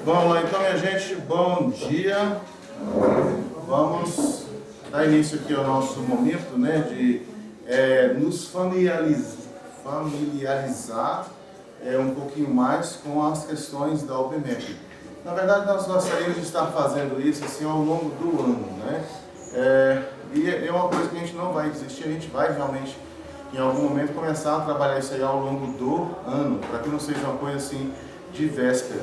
Vamos lá então, minha gente, bom dia. Vamos dar início aqui ao nosso momento, né, de nos familiarizar um pouquinho mais com as questões da OBMEP. Na verdade, nós gostaríamos de estar fazendo isso assim ao longo do ano, né? E é uma coisa que a gente não vai desistir, a gente vai realmente, em algum momento, começar a trabalhar isso aí ao longo do ano, para que não seja uma coisa assim de véspera.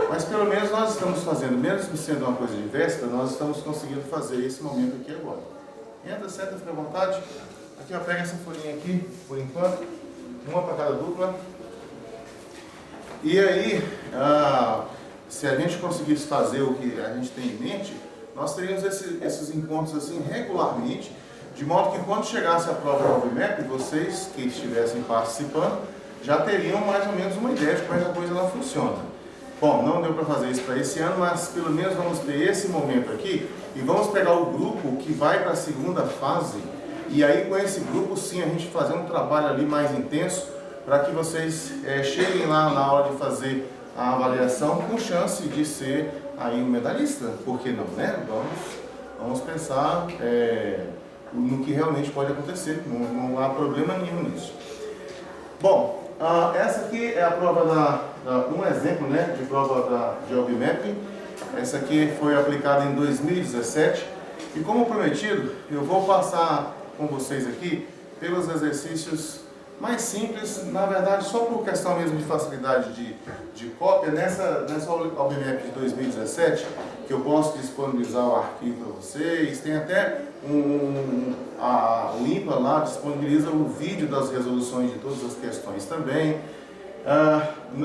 Mas pelo menos nós estamos fazendo, mesmo sendo uma coisa de véspera, nós estamos conseguindo fazer esse momento aqui agora. Entra, senta, fica à vontade. Aqui, ó, pega essa folhinha aqui, por enquanto, uma para cada dupla. E aí, se a gente conseguisse fazer o que a gente tem em mente, nós teríamos esses encontros assim regularmente, de modo que quando chegasse a prova da OBMEP, vocês que estivessem participando já teriam mais ou menos uma ideia de como é que a coisa lá funciona. Bom, não deu para fazer isso para esse ano, mas pelo menos vamos ter esse momento aqui e vamos pegar o grupo que vai para a segunda fase e aí com esse grupo sim a gente fazer um trabalho ali mais intenso para que vocês cheguem lá na hora de fazer a avaliação com chance de ser aí um medalhista, por que não, né? Vamos pensar no que realmente pode acontecer, não há problema nenhum nisso. Bom, essa aqui é a prova um exemplo, né, de prova de OBMEP. Essa aqui foi aplicada em 2017 e como prometido, eu vou passar com vocês aqui pelos exercícios mais simples, na verdade só por questão mesmo de facilidade de cópia, nessa OBMEP de 2017, que eu posso disponibilizar o arquivo para vocês, tem até o IMPA lá disponibiliza o vídeo das resoluções de todas as questões também.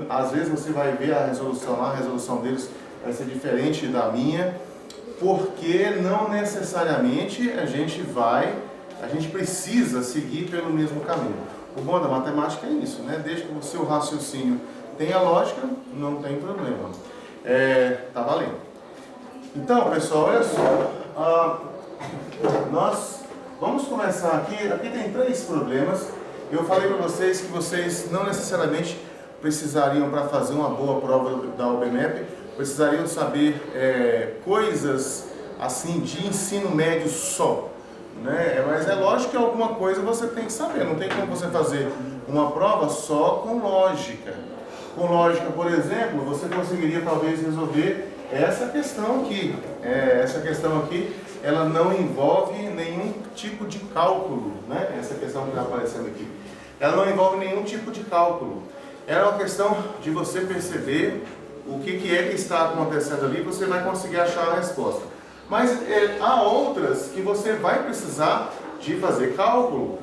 Às vezes você vai ver a resolução lá, a resolução deles vai ser diferente da minha, porque não necessariamente a gente precisa seguir pelo mesmo caminho. O bom da matemática é isso, né? Desde que o seu raciocínio tenha lógica, não tem problema. Tá valendo. Então, pessoal, olha só. Nós vamos começar aqui. Aqui tem 3 problemas. Eu falei para vocês que vocês não necessariamente precisariam, para fazer uma boa prova da OBMEP, precisariam saber coisas assim de ensino médio só. Né? Mas é lógico que alguma coisa você tem que saber, não tem como você fazer uma prova só com lógica. Com lógica, por exemplo, você conseguiria talvez resolver essa questão aqui. Essa questão aqui, ela não envolve nenhum tipo de cálculo, né? Essa questão que está aparecendo aqui. Ela não envolve nenhum tipo de cálculo. É uma questão de você perceber o que é que está acontecendo ali, você vai conseguir achar a resposta. Mas há outras que você vai precisar de fazer cálculos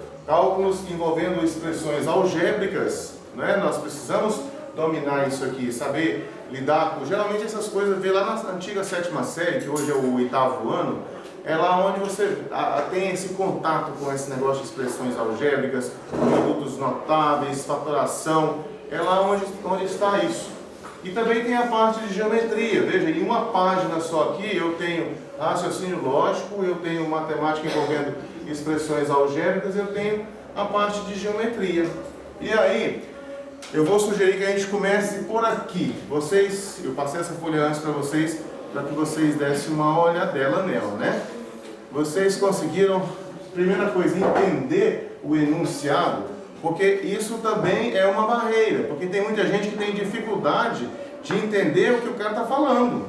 envolvendo expressões algébricas, né? Nós precisamos dominar isso aqui, saber lidar com... Geralmente essas coisas vê lá na antiga 7ª série, que hoje é o 8º ano, é lá onde você tem esse contato com esse negócio de expressões algébricas, produtos notáveis, fatoração, é lá onde está isso. E também tem a parte de geometria. Veja, em uma página só aqui eu tenho raciocínio lógico, eu tenho matemática envolvendo expressões algébricas, eu tenho a parte de geometria. E aí, eu vou sugerir que a gente comece por aqui. Eu passei essa folha antes para que vocês dessem uma olhadela nela, né? Vocês conseguiram, primeira coisa, entender o enunciado? Porque isso também é uma barreira, porque tem muita gente que tem dificuldade de entender o que o cara está falando,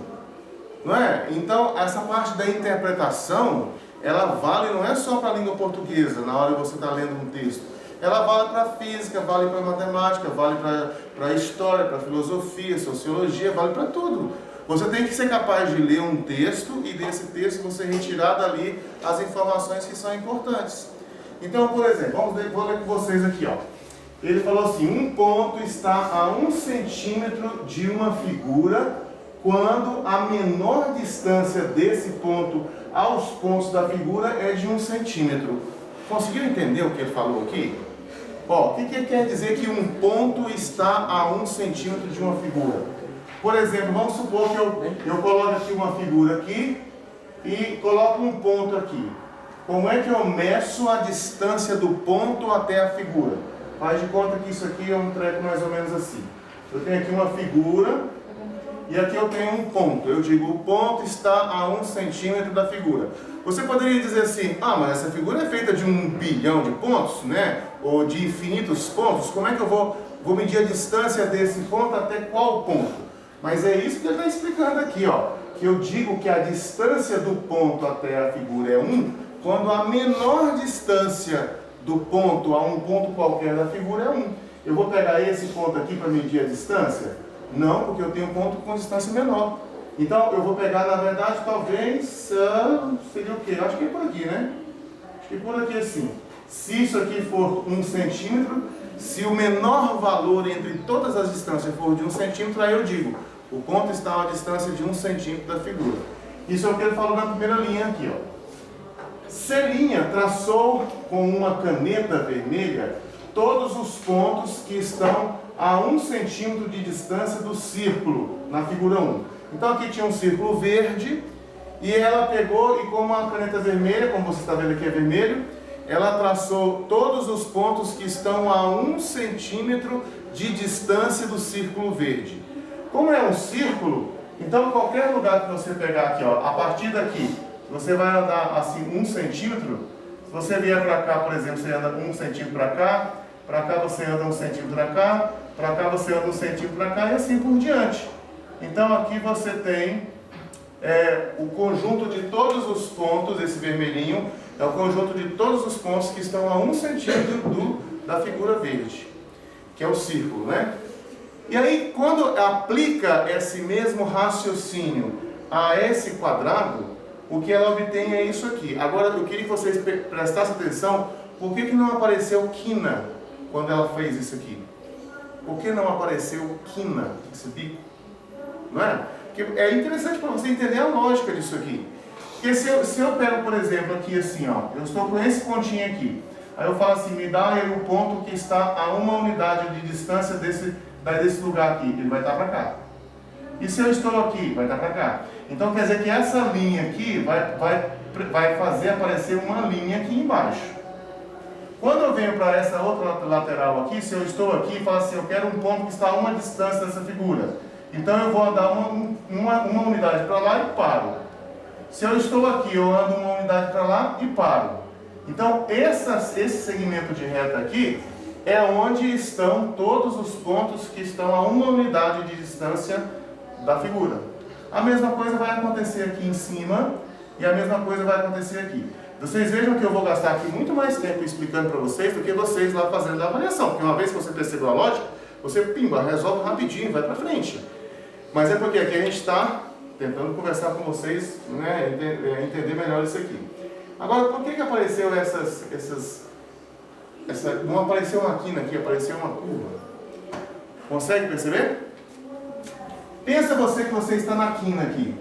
não é? Então, essa parte da interpretação, ela vale não é só para a língua portuguesa, na hora que você está lendo um texto, ela vale para a física, vale para a matemática, vale para a história, para a filosofia, sociologia, vale para tudo. Você tem que ser capaz de ler um texto e desse texto você retirar dali as informações que são importantes. Então, por exemplo, vou ler com vocês aqui, ó. Ele falou assim: um ponto está a 1 centímetro de uma figura quando a menor distância desse ponto aos pontos da figura é de 1 centímetro. Conseguiu entender o que ele falou aqui? Ó, o que quer dizer que um ponto está a 1 centímetro de uma figura? Por exemplo, vamos supor que eu coloco aqui uma figura aqui e coloco um ponto aqui. Como é que eu meço a distância do ponto até a figura? Faz de conta que isso aqui é um treco mais ou menos assim. Eu tenho aqui uma figura e aqui eu tenho um ponto. Eu digo, o ponto está a 1 centímetro da figura. Você poderia dizer assim, mas essa figura é feita de 1 bilhão de pontos, né? Ou de infinitos pontos. Como é que eu vou medir a distância desse ponto até qual ponto? Mas é isso que ele está explicando aqui, ó. Que eu digo que a distância do ponto até a figura é 1, quando a menor distância do ponto a um ponto qualquer da figura é 1. Eu vou pegar esse ponto aqui para medir a distância? Não, porque eu tenho um ponto com distância menor. Então, eu vou pegar, na verdade, talvez, seria o quê? Acho que é por aqui, né? Acho que é por aqui assim. Se isso aqui for 1 centímetro, se o menor valor entre todas as distâncias for de 1 centímetro, aí eu digo, o ponto está a uma distância de 1 centímetro da figura. Isso é o que ele falou na primeira linha aqui, ó. Celinha traçou com uma caneta vermelha todos os pontos que estão a 1 centímetro de distância do círculo, na figura 1. Então aqui tinha um círculo verde, e ela pegou e com uma caneta vermelha, como você está vendo aqui é vermelho, ela traçou todos os pontos que estão a 1 centímetro de distância do círculo verde. Como é um círculo, então qualquer lugar que você pegar aqui, ó, a partir daqui, você vai andar assim 1 centímetro, se você vier para cá, por exemplo, você anda 1 centímetro para cá você anda 1 centímetro para cá você anda 1 centímetro para cá e assim por diante. Então aqui você tem o conjunto de todos os pontos, esse vermelhinho, é o conjunto de todos os pontos que estão a 1 centímetro da figura verde, que é o círculo, né? E aí, quando aplica esse mesmo raciocínio a esse quadrado, o que ela obtém é isso aqui. Agora, eu queria que vocês prestassem atenção, por que não apareceu quina quando ela fez isso aqui? Por que não apareceu quina, esse bico? Não é? Porque é interessante para você entender a lógica disso aqui. Porque se eu pego, por exemplo, aqui assim, ó, eu estou com esse pontinho aqui, aí eu falo assim, me dá aí o ponto que está a 1 unidade de distância desse lugar aqui, ele vai estar para cá. E se eu estou aqui, vai estar para cá. Então quer dizer que essa linha aqui vai fazer aparecer uma linha aqui embaixo. Quando eu venho para essa outra lateral aqui, se eu estou aqui e falo assim, eu quero um ponto que está a 1 distância dessa figura. Então eu vou andar uma unidade para lá e paro. Se eu estou aqui, eu ando 1 unidade para lá e paro. Então esse segmento de reta aqui é onde estão todos os pontos que estão a 1 unidade de distância da figura. A mesma coisa vai acontecer aqui em cima e a mesma coisa vai acontecer aqui. Vocês vejam que eu vou gastar aqui muito mais tempo explicando para vocês do que vocês lá fazendo a avaliação. Porque uma vez que você percebeu a lógica, você pimba, resolve rapidinho, vai para frente. Mas é porque aqui a gente está tentando conversar com vocês, né, entender melhor isso aqui. Agora, por que apareceu não apareceu uma quina aqui, apareceu uma curva? Consegue perceber? Pensa você que você está na quina aqui.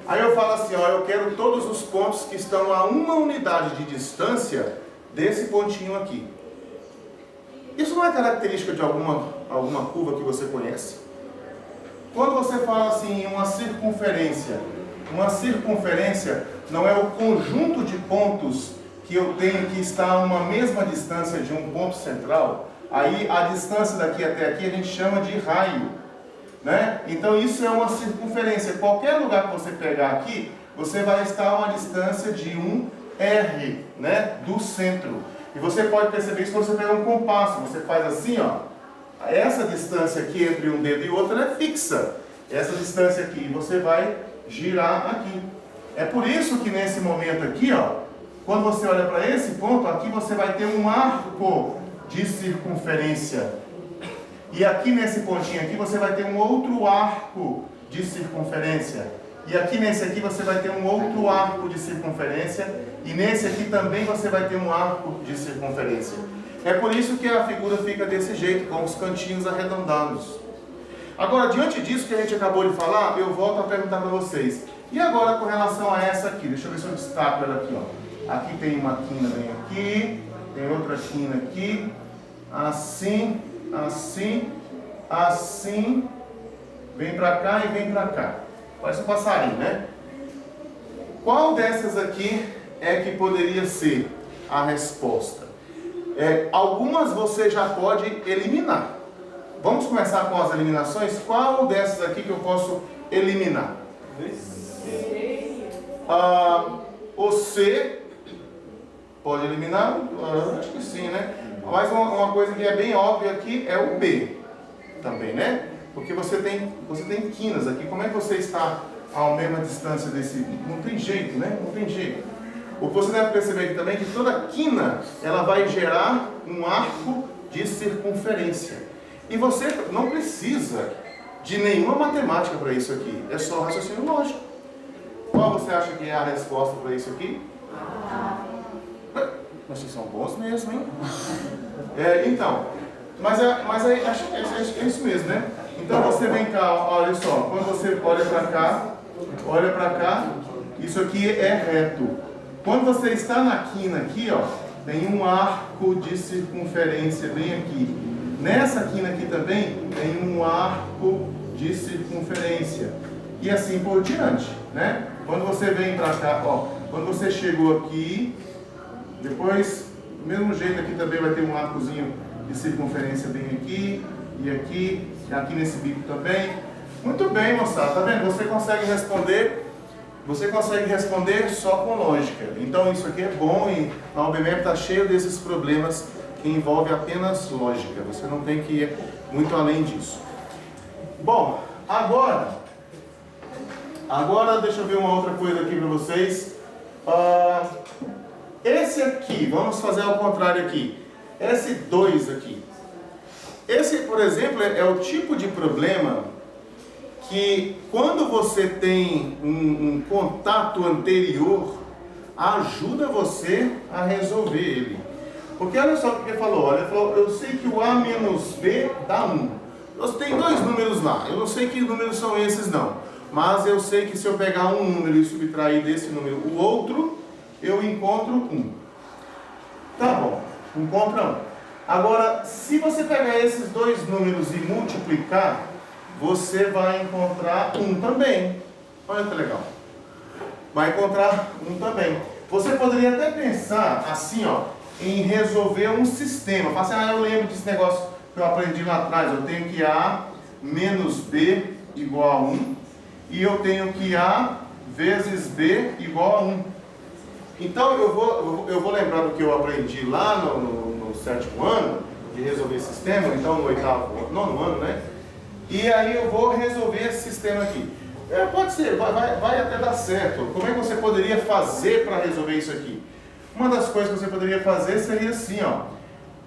Aí eu falo assim, ó, eu quero todos os pontos que estão a 1 unidade de distância desse pontinho aqui. Isso não é característica de alguma curva que você conhece? Quando você fala assim, uma circunferência não é o conjunto de pontos que eu tenho que estar a uma mesma distância de um ponto central. Aí a distância daqui até aqui a gente chama de raio, né? Então isso é uma circunferência. Qualquer lugar que você pegar aqui, você vai estar a uma distância de um R, né, do centro. E você pode perceber isso quando você pegar um compasso. Você faz assim, ó. Essa distância aqui entre um dedo e outro é fixa. Essa distância aqui, você vai girar aqui. É por isso que nesse momento aqui, ó, quando você olha para esse ponto, aqui você vai ter um arco de circunferência. E aqui nesse pontinho aqui você vai ter um outro arco de circunferência. E aqui nesse aqui você vai ter um outro arco de circunferência. E nesse aqui também você vai ter um arco de circunferência. É por isso que a figura fica desse jeito, com os cantinhos arredondados. Agora, diante disso que a gente acabou de falar, eu volto a perguntar para vocês. E agora com relação a essa aqui? Deixa eu ver se eu destaco ela aqui, ó. Aqui tem uma quina bem aqui, tem outra quina aqui, assim, assim, assim, vem para cá e vem para cá. Parece um passarinho, né? Qual dessas aqui é que poderia ser a resposta? Algumas você já pode eliminar. Vamos começar com as eliminações. Qual dessas aqui que eu posso eliminar? O C pode eliminar? Acho que sim, né? Mas uma coisa que é bem óbvia aqui é o B também, né? Porque você tem quinas aqui. Como é que você está a mesma distância desse? Não tem jeito, né? Não tem jeito. O que você deve perceber aqui também é que toda quina ela vai gerar um arco de circunferência. E você não precisa de nenhuma matemática para isso aqui. É só raciocínio lógico. Qual você acha que é a resposta para isso aqui? Mas vocês são bons mesmo, hein? Então, mas é isso mesmo, né? Então você vem cá, olha só, quando você olha para cá, isso aqui é reto. Quando você está na quina aqui, ó, tem um arco de circunferência bem aqui. Nessa quina aqui também tem um arco de circunferência. E assim por diante, né? Quando você vem para cá, ó, quando você chegou aqui, depois, do mesmo jeito aqui também vai ter um arcozinho de circunferência bem aqui, e aqui nesse bico também. Muito bem, moçada, tá vendo? Você consegue responder só com lógica. Então isso aqui é bom e a UBMEP está cheio desses problemas que envolvem apenas lógica. Você não tem que ir muito além disso. Bom, agora deixa eu ver uma outra coisa aqui para vocês. Esse aqui, vamos fazer ao contrário aqui. Esse 2 aqui. Esse, por exemplo, é o tipo de problema que quando você tem um contato anterior, ajuda você a resolver ele. Porque olha só o que ele falou. Olha, ele falou, eu sei que o A menos B dá 1. Tem dois números lá. Eu não sei que números são esses não. Mas eu sei que se eu pegar um número e subtrair desse número o outro, eu encontro 1. Tá bom, encontra 1. Agora, se você pegar esses dois números e multiplicar, você vai encontrar 1 também. Olha que legal. Vai encontrar 1 também. Você poderia até pensar assim, ó, em resolver um sistema. Fala assim, eu lembro desse negócio que eu aprendi lá atrás. Eu tenho que A menos B igual a 1. E eu tenho que A vezes B igual a 1. Então eu vou lembrar do que eu aprendi lá no 7º ano, de resolver esse sistema, então no 9º ano, né? E aí eu vou resolver esse sistema aqui. Pode ser, vai até dar certo. Como é que você poderia fazer para resolver isso aqui? Uma das coisas que você poderia fazer seria assim, ó.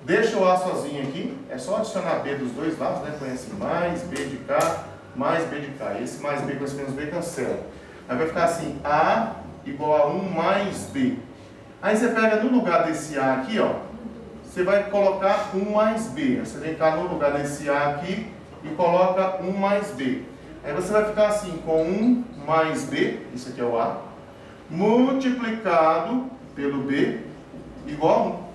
Deixa o A sozinho aqui, é só adicionar B dos dois lados, né? Põe assim, mais B de cá, mais B de cá. Esse mais B com esse menos B cancela. Aí vai ficar assim, A igual a 1 mais B. Aí você pega no lugar desse A aqui, ó, você vai colocar 1 mais B. Você vem cá no lugar desse A aqui e coloca 1 mais B. Aí você vai ficar assim, com 1 mais B, isso aqui é o A, multiplicado pelo B, igual a 1.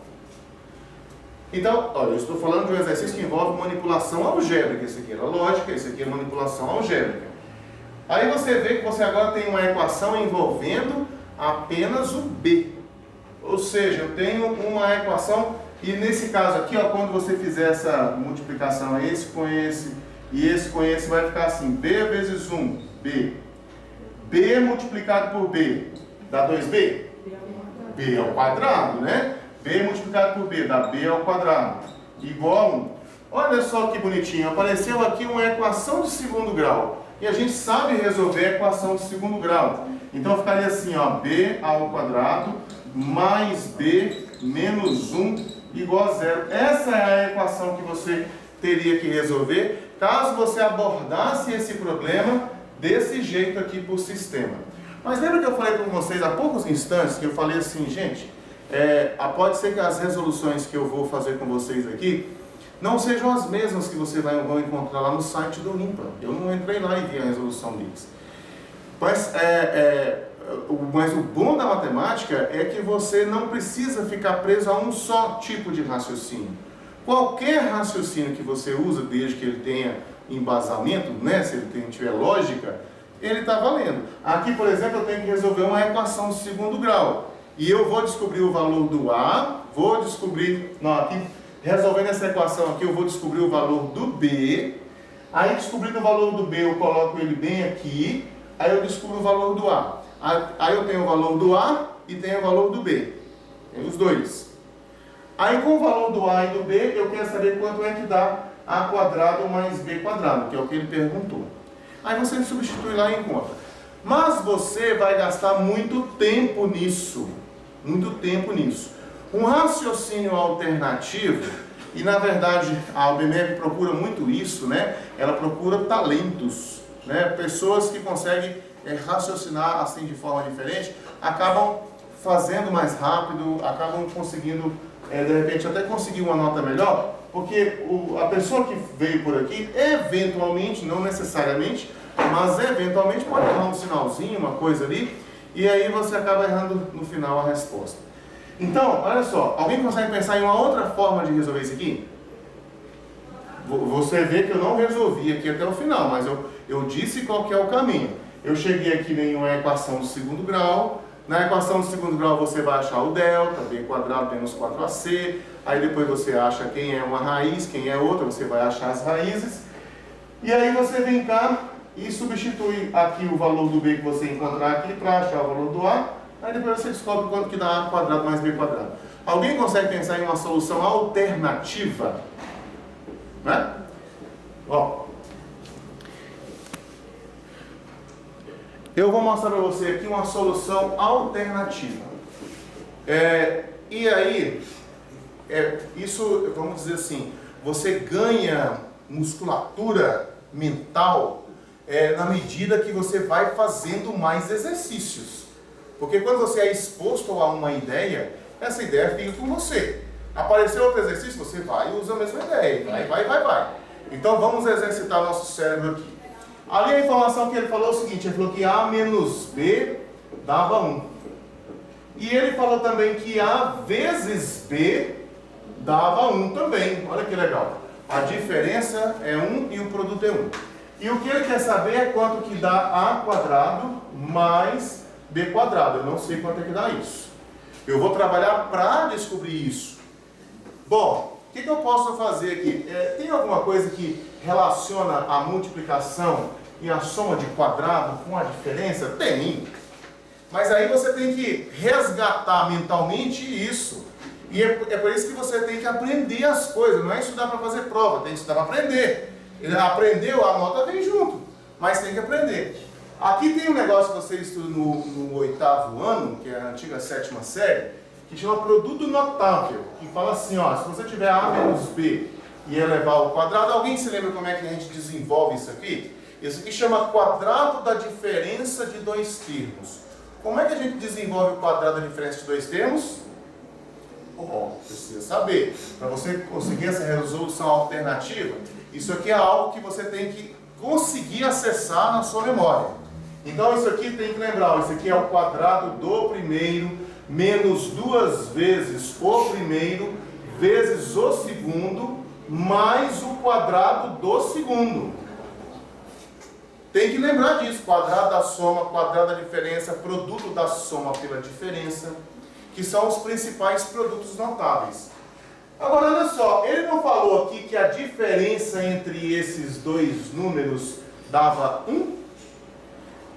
Então, olha, eu estou falando de um exercício que envolve manipulação algébrica. Esse aqui era lógica, esse aqui é manipulação algébrica. Aí você vê que você agora tem uma equação envolvendo apenas o B. Ou seja, eu tenho uma equação, e nesse caso aqui, ó, quando você fizer essa multiplicação, esse com esse e esse com esse, vai ficar assim, B vezes 1, B. B multiplicado por B, dá 2B? B ao quadrado, né? B multiplicado por B, dá B ao quadrado, igual a 1. Olha só que bonitinho, apareceu aqui uma equação de segundo grau. E a gente sabe resolver a equação de segundo grau. Então ficaria assim, ó, B ao quadrado mais B menos 1 igual a 0. Essa é a equação que você teria que resolver caso você abordasse esse problema desse jeito aqui por sistema. Mas lembra que eu falei com vocês há poucos instantes, que eu falei assim, gente, pode ser que as resoluções que eu vou fazer com vocês aqui não sejam as mesmas que você vão encontrar lá no site do IMPA. Eu não entrei lá e vi a resolução deles. Mas o bom da matemática é que você não precisa ficar preso a um só tipo de raciocínio. Qualquer raciocínio que você usa, desde que ele tenha embasamento, né, se ele tiver lógica, ele está valendo. Aqui, por exemplo, eu tenho que resolver uma equação de segundo grau. E eu vou descobrir o valor do A, vou descobrir... Não, aqui resolvendo essa equação aqui, eu vou descobrir o valor do B. Aí, descobrindo o valor do B, eu coloco ele bem aqui. Aí, eu descubro o valor do A. Aí, eu tenho o valor do A e tenho o valor do B. Tem os dois. Aí, com o valor do A e do B, eu quero saber quanto é que dá A quadrado mais B quadrado, que é o que ele perguntou. Aí, você substitui lá e encontra. Mas você vai gastar muito tempo nisso. Muito tempo nisso. Um raciocínio alternativo, e na verdade a ABMEP procura muito isso, né? Ela procura talentos, né? Pessoas que conseguem raciocinar assim de forma diferente, acabam fazendo mais rápido, acabam conseguindo, de repente até conseguir uma nota melhor, porque a pessoa que veio por aqui, eventualmente, não necessariamente, mas eventualmente pode errar um sinalzinho, uma coisa ali, e aí você acaba errando no final a resposta. Então, olha só, alguém consegue pensar em uma outra forma de resolver isso aqui? Você vê que eu não resolvi aqui até o final, mas eu disse qual que é o caminho. Eu cheguei aqui em uma equação do segundo grau. Na equação do segundo grau você vai achar o delta, b quadrado menos 4ac. Aí depois você acha quem é uma raiz, quem é outra, você vai achar as raízes. E aí você vem cá e substitui aqui o valor do b que você encontrar aqui para achar o valor do a. Aí depois você descobre quanto que dá a quadrado mais b quadrado. Alguém consegue pensar em uma solução alternativa? Né? Ó, eu vou mostrar para você aqui uma solução alternativa. E aí, isso, vamos dizer assim, você ganha musculatura mental na medida que você vai fazendo mais exercícios. Porque quando você é exposto a uma ideia, essa ideia fica com você. Apareceu outro exercício, você vai e usa a mesma ideia. Vai. Então vamos exercitar nosso cérebro aqui. Ali a informação que ele falou é o seguinte, ele falou que A menos B dava 1. E ele falou também que A vezes B dava 1 também. Olha que legal. A diferença é 1 e o produto é 1. E o que ele quer saber é quanto que dá A quadrado mais B quadrado. Eu não sei quanto é que dá isso. Eu vou trabalhar para descobrir isso. Bom, o que eu posso fazer aqui? Tem alguma coisa que relaciona a multiplicação e a soma de quadrado com a diferença? Tem. Mas aí você tem que resgatar mentalmente isso. E é por isso que você tem que aprender as coisas. Não é estudar para fazer prova, tem que estudar para aprender. Ele aprendeu, a nota vem junto. Mas tem que aprender. Aqui tem um negócio que você estuda no 8º ano, que é a antiga 7ª série, que chama produto notável, que fala assim, ó, se você tiver A menos B e elevar ao quadrado, alguém se lembra como é que a gente desenvolve isso aqui? Isso aqui chama quadrado da diferença de dois termos. Como é que a gente desenvolve o quadrado da diferença de dois termos? Precisa saber. Para você conseguir essa resolução alternativa, isso aqui é algo que você tem que conseguir acessar na sua memória. Então isso aqui tem que lembrar, isso aqui é o quadrado do primeiro menos 2 vezes o primeiro vezes o segundo mais o quadrado do segundo. Tem que lembrar disso, quadrado da soma, quadrado da diferença, produto da soma pela diferença, que são os principais produtos notáveis. Agora, olha só, ele não falou aqui que a diferença entre esses dois números dava 1?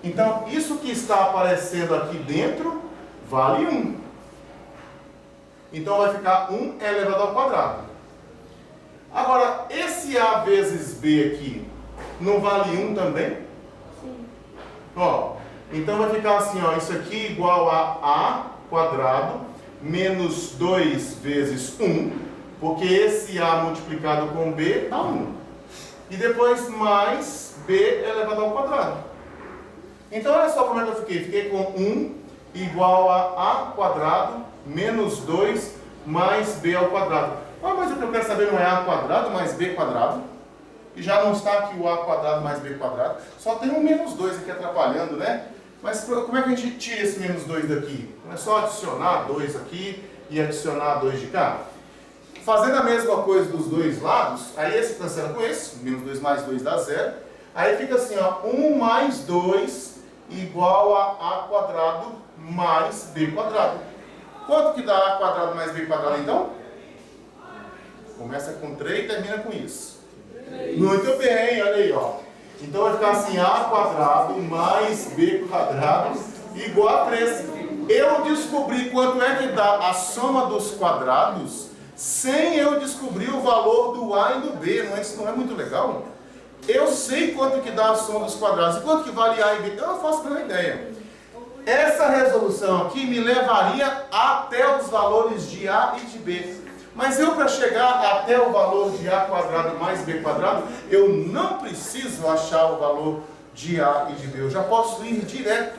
Então, isso que está aparecendo aqui dentro vale 1. Então, vai ficar 1 elevado ao quadrado. Agora, esse A vezes B aqui, não vale 1 também? Sim. Ó, então vai ficar assim, ó, isso aqui igual a A quadrado menos 2 vezes 1, porque esse A multiplicado com B dá 1. E depois mais B elevado ao quadrado. Então olha só como é que eu fiquei. Fiquei com 1 igual a A quadrado menos 2 mais B ao quadrado. Mas o que eu quero saber não é A quadrado mais B quadrado. E já não está aqui o A quadrado mais B quadrado. Só tem um menos 2 aqui atrapalhando, né? Mas como é que a gente tira esse menos 2 daqui? É só adicionar 2 aqui e adicionar 2 de cá. Fazendo a mesma coisa dos dois lados, aí esse cancela com esse, menos 2 mais 2 dá 0. Aí fica assim, ó, 1 mais 2 igual a A quadrado mais B quadrado. Quanto que dá A quadrado mais B quadrado então? Começa com 3 e termina com isso. Muito bem, olha aí, ó. Então vai ficar assim, A quadrado mais B quadrado igual a 3. Eu descobri quanto é que dá a soma dos quadrados sem eu descobrir o valor do A e do B. Mas isso não é muito legal? Eu sei quanto que dá a soma dos quadrados. E quanto que vale A e B? Eu não faço a menor ideia. Essa resolução aqui me levaria até os valores de A e de B. Mas eu, para chegar até o valor de A quadrado mais B quadrado, eu não preciso achar o valor de A e de B. Eu já posso ir direto.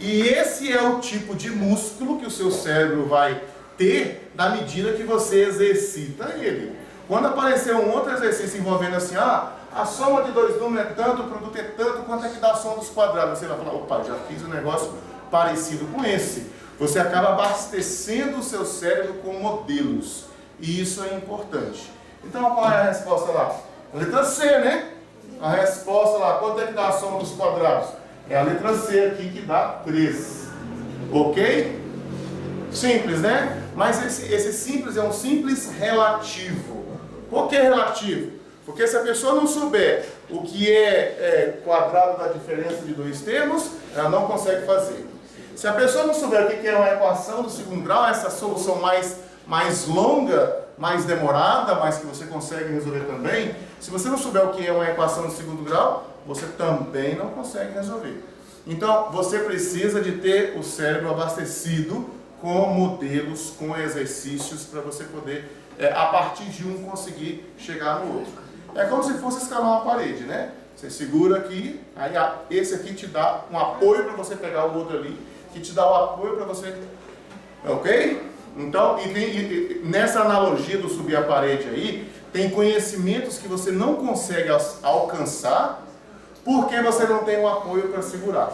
E esse é o tipo de músculo que o seu cérebro vai ter na medida que você exercita ele. Quando aparecer um outro exercício envolvendo assim, a soma de 2 números é tanto, o produto é tanto, quanto é que dá a soma dos quadrados? Você vai falar, opa, já fiz um negócio parecido com esse. Você acaba abastecendo o seu cérebro com modelos. E isso é importante. Então, qual é a resposta lá? A letra C, né? A resposta lá, quanto é que dá a soma dos quadrados? É a letra C aqui que dá 3. Ok? Simples, né? Mas esse simples é um simples relativo. Por que relativo? Porque se a pessoa não souber o que é quadrado da diferença de 2 termos, ela não consegue fazer. Se a pessoa não souber o que é uma equação do segundo grau, essa solução mais longa, mais demorada, mas que você consegue resolver também, se você não souber o que é uma equação do segundo grau, você também não consegue resolver. Então, você precisa de ter o cérebro abastecido com modelos, com exercícios, para você poder, a partir de um, conseguir chegar no outro. É como se fosse escalar uma parede, né? Você segura aqui, aí esse aqui te dá um apoio para você pegar o outro ali, que te dá o apoio para você... Ok? Então, nessa analogia do subir a parede aí, tem conhecimentos que você não consegue alcançar porque você não tem um apoio para segurar.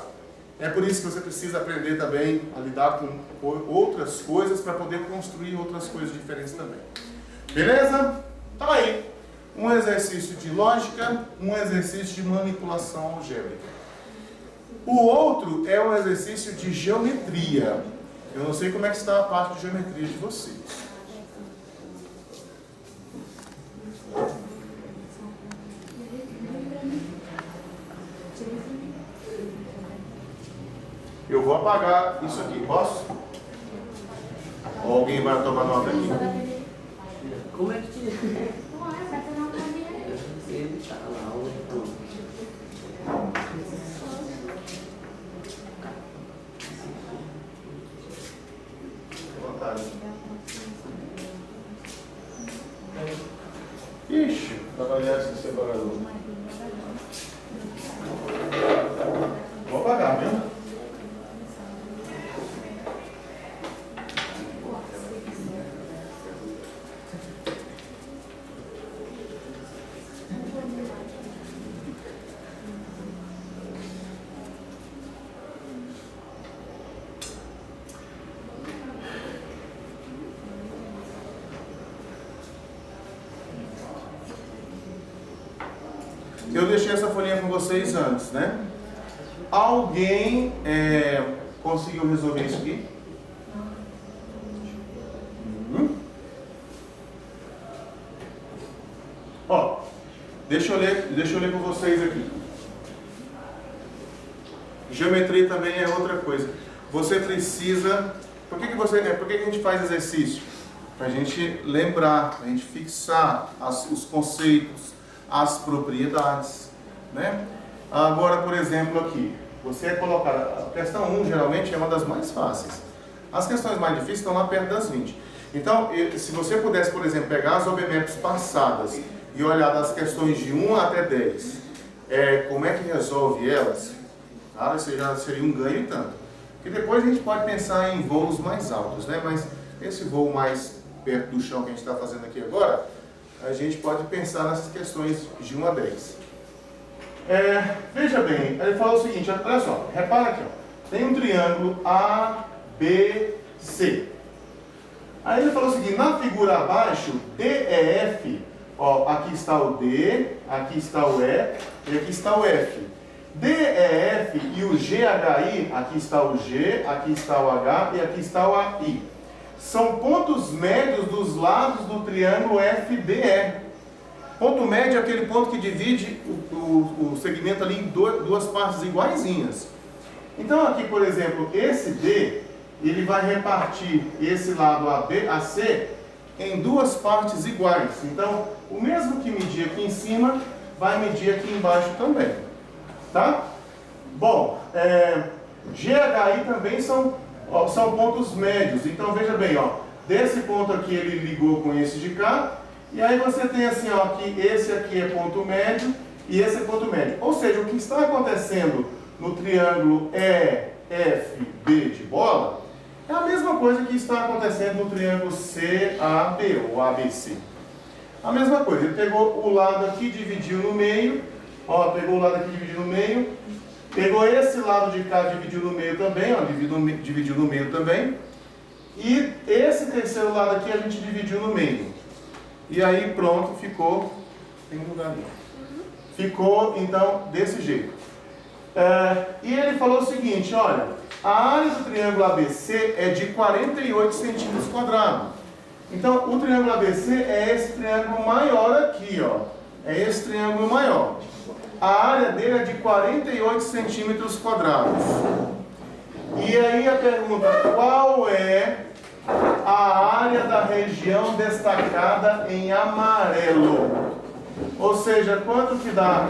É por isso que você precisa aprender também a lidar com outras coisas para poder construir outras coisas diferentes também. Beleza? Então aí, um exercício de lógica, um exercício de manipulação algébrica. O outro é um exercício de geometria. Eu não sei como é que está a parte de geometria de vocês. Eu vou apagar isso aqui, posso? Ou alguém vai tomar nota aqui? Como é que... Ele está lá, Ixi, trabalhar esse separador. Vou apagar, viu? Eu deixei essa folhinha com vocês antes, né? Alguém conseguiu resolver isso aqui? Ó, deixa eu ler com vocês aqui. Geometria também é outra coisa. Você precisa... Por que a gente faz exercício? Para a gente lembrar, para a gente fixar os conceitos, as propriedades, né? Agora, por exemplo, aqui, você colocar, a questão 1 geralmente é uma das mais fáceis. As questões mais difíceis estão lá perto das 20. Então, se você pudesse, por exemplo, pegar as OBMAPs passadas e olhar das questões de 1 até 10, como é que resolve elas, tá? Isso já seria um ganho e tanto. Porque depois a gente pode pensar em voos mais altos, né? Mas esse voo mais perto do chão que a gente está fazendo aqui agora, a gente pode pensar nessas questões de 1 a 10. Veja bem, ele fala o seguinte, olha só, repara aqui, ó, tem um triângulo ABC. Aí ele falou o seguinte, na figura abaixo, DEF, ó, aqui está o D, aqui está o E e aqui está o F. DEF e o GHI, aqui está o G, aqui está o H e aqui está o AI. são pontos médios dos lados do triângulo FBE. Ponto médio é aquele ponto que divide o segmento ali em duas partes iguaizinhas. Então aqui, por exemplo, esse D, ele vai repartir esse lado AC em duas partes iguais. Então, o mesmo que medir aqui em cima, vai medir aqui embaixo também. Tá? Bom, GHI também são pontos médios. Então, veja bem, ó, desse ponto aqui ele ligou com esse de cá. E aí você tem assim, ó, que esse aqui é ponto médio e esse é ponto médio. Ou seja, o que está acontecendo no triângulo EFB de bola é a mesma coisa que está acontecendo no triângulo CAB ou ABC. A mesma coisa, ele pegou o lado aqui, dividiu no meio, ó, pegou o lado aqui, dividiu no meio, pegou esse lado de cá, dividiu no meio também, ó, dividiu no meio também, e esse terceiro lado aqui a gente dividiu no meio. E aí pronto, ficou, tem um lugar ali, ficou então desse jeito. E ele falou o seguinte, olha, a área do triângulo ABC é de 48 centímetros quadrados. Então o triângulo ABC é esse triângulo maior aqui, ó, é esse triângulo maior. A área dele é de 48 centímetros quadrados. E aí a pergunta, qual é a área da região destacada em amarelo? Ou seja, quanto que dá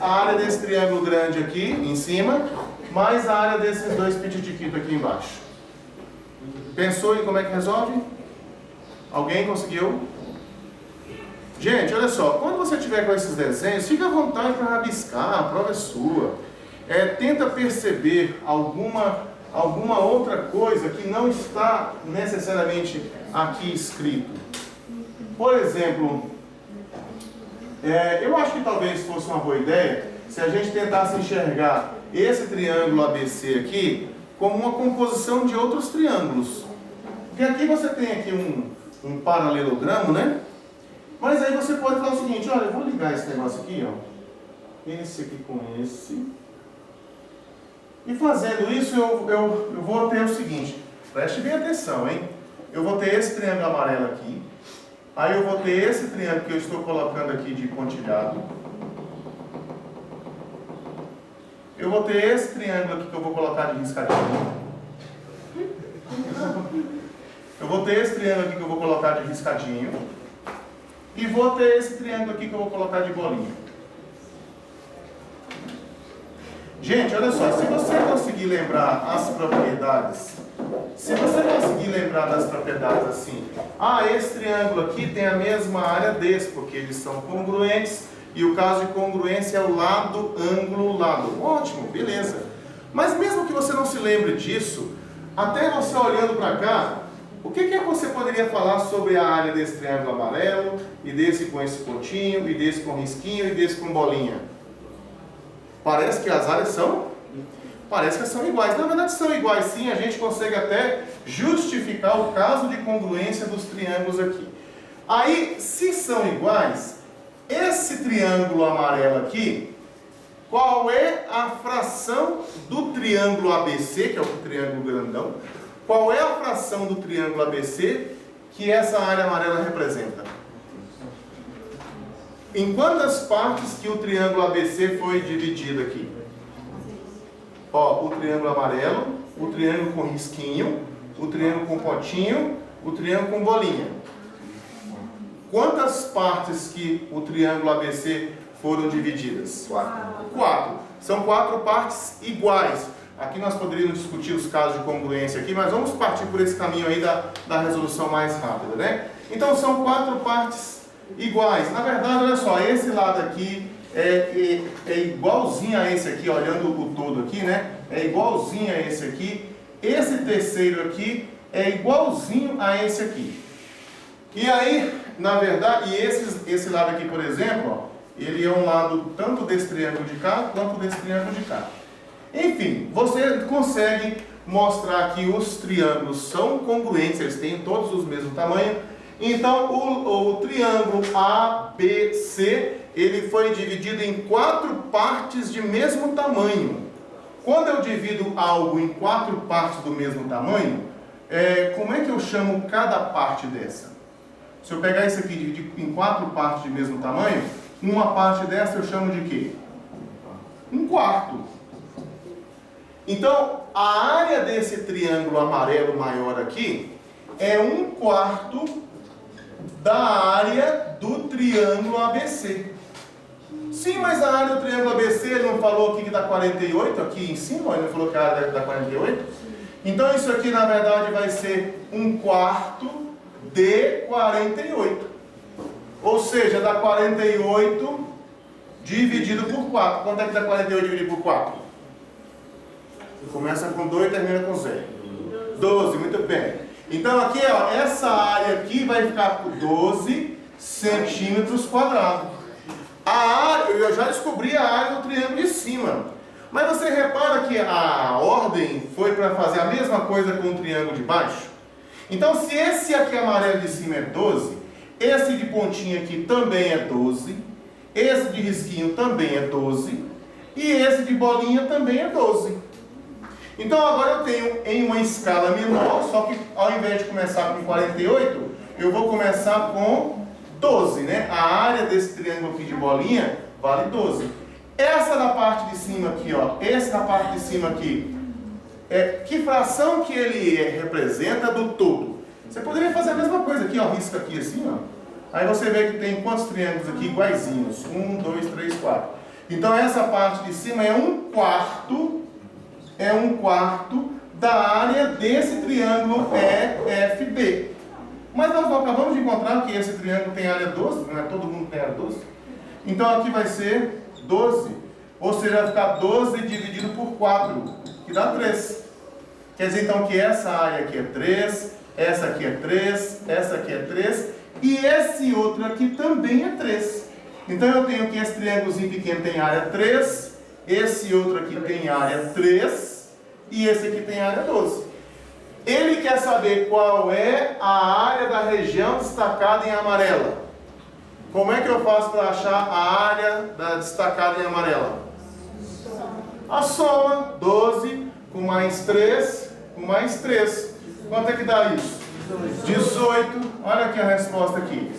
a área desse triângulo grande aqui em cima, mais a área desses dois pititiquitos aqui embaixo? Pensou em como é que resolve? Alguém conseguiu? Gente, olha só, quando você tiver com esses desenhos, fica à vontade para rabiscar, a prova é sua. Tenta perceber alguma outra coisa que não está necessariamente aqui escrito. Por exemplo, eu acho que talvez fosse uma boa ideia se a gente tentasse enxergar esse triângulo ABC aqui como uma composição de outros triângulos. Porque aqui você tem aqui um paralelogramo, né? Mas aí você pode falar o seguinte, olha, eu vou ligar esse negócio aqui, ó, esse aqui com esse. E fazendo isso, eu vou ter o seguinte, preste bem atenção, hein? Eu vou ter esse triângulo amarelo aqui, aí eu vou ter esse triângulo que eu estou colocando aqui de pontilhado. Eu vou ter esse triângulo aqui que eu vou colocar de riscadinho. Eu vou ter esse triângulo aqui que eu vou colocar de riscadinho. E vou ter esse triângulo aqui que eu vou colocar de bolinha. Gente, olha só, se você conseguir lembrar as propriedades, assim, esse triângulo aqui tem a mesma área desse, porque eles são congruentes, e o caso de congruência é o lado, ângulo, lado. Ótimo, beleza. Mas mesmo que você não se lembre disso, até você olhando para cá, o que você poderia falar sobre a área desse triângulo amarelo, e desse com esse pontinho, e desse com risquinho, e desse com bolinha? Parece que as áreas são iguais. Na verdade são iguais sim, a gente consegue até justificar o caso de congruência dos triângulos aqui. Aí, se são iguais, esse triângulo amarelo aqui, qual é a fração do triângulo ABC, que é o triângulo grandão? Qual é a fração do triângulo ABC que essa área amarela representa? Em quantas partes que o triângulo ABC foi dividido aqui? Ó, o triângulo amarelo, o triângulo com risquinho, o triângulo com potinho, o triângulo com bolinha. Quantas partes que o triângulo ABC foram divididas? 4. São 4 partes iguais. Aqui nós poderíamos discutir os casos de congruência aqui, mas vamos partir por esse caminho aí da resolução mais rápida, né? Então são 4 partes iguais. Na verdade, olha só, esse lado aqui é igualzinho a esse aqui, olhando o todo aqui, né? É igualzinho a esse aqui. Esse terceiro aqui é igualzinho a esse aqui. E aí, na verdade, esse lado aqui, por exemplo, ó, ele é um lado tanto desse triângulo de cá, quanto desse triângulo de cá. Enfim, você consegue mostrar que os triângulos são congruentes, eles têm todos os mesmos tamanhos. Então, o triângulo ABC, ele foi dividido em 4 partes de mesmo tamanho. Quando eu divido algo em 4 partes do mesmo tamanho, como é que eu chamo cada parte dessa? Se eu pegar isso aqui e dividir em 4 partes de mesmo tamanho, uma parte dessa eu chamo de quê? Um quarto. Então, a área desse triângulo amarelo maior aqui é um quarto da área do triângulo ABC. Sim, mas a área do triângulo ABC, ele não falou aqui que dá 48, aqui em cima, ele não falou que a área dá 48? Então isso aqui, na verdade, vai ser um quarto de 48. Ou seja, dá 48 dividido por 4. Quanto é que dá 48 dividido por 4? Começa com 2 e termina com 0. 12, muito bem. Então aqui, ó, essa área aqui vai ficar por 12 centímetros quadrados. A área, eu já descobri a área do triângulo de cima. Mas você repara que a ordem foi para fazer a mesma coisa com o triângulo de baixo? Então, se esse aqui amarelo de cima é 12, esse de pontinha aqui também é 12, esse de risquinho também é 12, e esse de bolinha também é 12. Então, agora eu tenho em uma escala menor, só que ao invés de começar com 48, eu vou começar com 12, né? A área desse triângulo aqui de bolinha vale 12. Essa da parte de cima aqui, ó, esse da parte de cima aqui, que fração que ele representa do todo? Você poderia fazer a mesma coisa aqui, ó, risca aqui assim, ó. Aí você vê que tem quantos triângulos aqui iguaizinhos? 1, 2, 3, 4. Então essa parte de cima é um quarto da área desse triângulo EFB. Mas nós acabamos de encontrar que esse triângulo tem área 12, não é todo mundo tem área 12? Então aqui vai ser 12, ou seja, vai ficar 12 dividido por 4, que dá 3. Quer dizer então que essa área aqui é 3, essa aqui é 3, essa aqui é 3, e esse outro aqui também é 3. Então eu tenho que esse triângulozinho pequeno tem área 3, esse outro aqui tem área 3, e esse aqui tem área 12. Ele quer saber qual é a área da região destacada em amarela. Como é que eu faço para achar a área destacada em amarela? A soma, 12 com mais 3, com mais 3. Quanto é que dá isso? 18. Olha aqui a resposta aqui.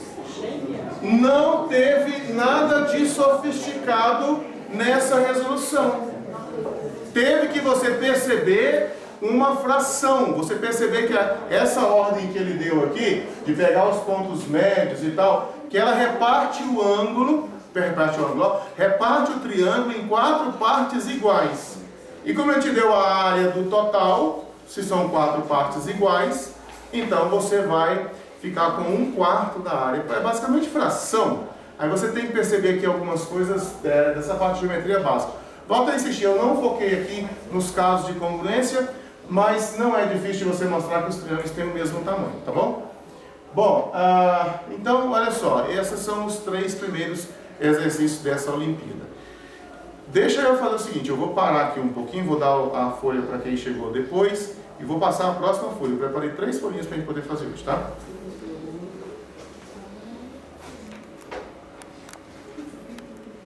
Não teve nada de sofisticado nessa resolução. Teve que você perceber uma fração. Você perceber que essa ordem que ele deu aqui, de pegar os pontos médios e tal, que ela reparte o ângulo, reparte o triângulo em 4 partes iguais. E como eu te deu a área do total, se são 4 partes iguais, então você vai ficar com um quarto da área. É basicamente fração. Aí você tem que perceber aqui algumas coisas dessa parte de geometria básica. Volto a insistir, eu não foquei aqui nos casos de congruência, mas não é difícil de você mostrar que os triângulos têm o mesmo tamanho, tá bom? Bom, então olha só, esses são os 3 primeiros exercícios dessa Olimpíada. Deixa eu fazer o seguinte, eu vou parar aqui um pouquinho, vou dar a folha para quem chegou depois e vou passar a próxima folha. Eu preparei 3 folhinhas para a gente poder fazer hoje, tá?